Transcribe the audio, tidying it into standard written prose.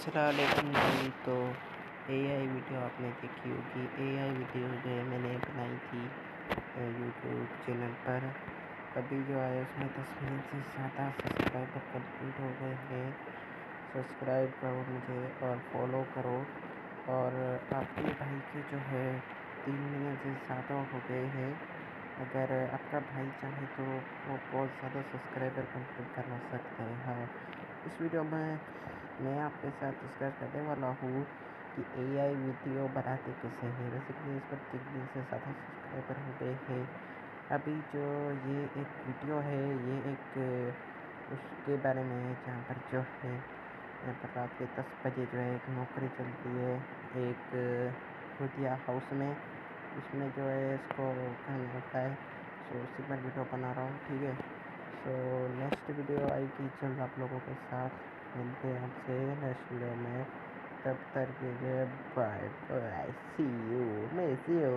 अस्सलामुअलैकुम भाई। तो एआई वीडियो आपने देखी होगी। एआई वीडियो जो है मैंने बनाई थी यूट्यूब चैनल पर। अभी जो है उसमें 10 मिलियन से ज़्यादा सब्सक्राइबर कंप्लीट हो गए हैं। सब्सक्राइब करो मुझे और फॉलो करो। और आपके भाई के जो है 3 मिलियन से ज़्यादा हो गए हैं। अगर आपका भाई चाहे तो वो बहुत ज़्यादा सब्सक्राइबर कंप्लीट करवा सकते हैं। हाँ, इस वीडियो में मैं आपके साथ डिस्कस करने वाला हूँ कि एआई वीडियो बनाते कैसे हैं। बेसिकली इस पर 3 मिलियन से ज़्यादा सब्सक्राइबर हो गए हैं। अभी जो ये एक वीडियो है, ये एक उसके बारे में है जहाँ पर जो है यहाँ पर रात के 10 बजे जो है एक नौकरी चलती है एक भूतिया हाउस में। उसमें जो है इसको करना होता है। सो उसी पर वीडियो बना रहा हूँ, ठीक है। सो नेक्स्ट वीडियो आएगी जल्द आप लोगों के साथ। मिलते हैं आपसे नेक्स्ट वीडियो में। तब तक के लिए bye bye, see you, miss you.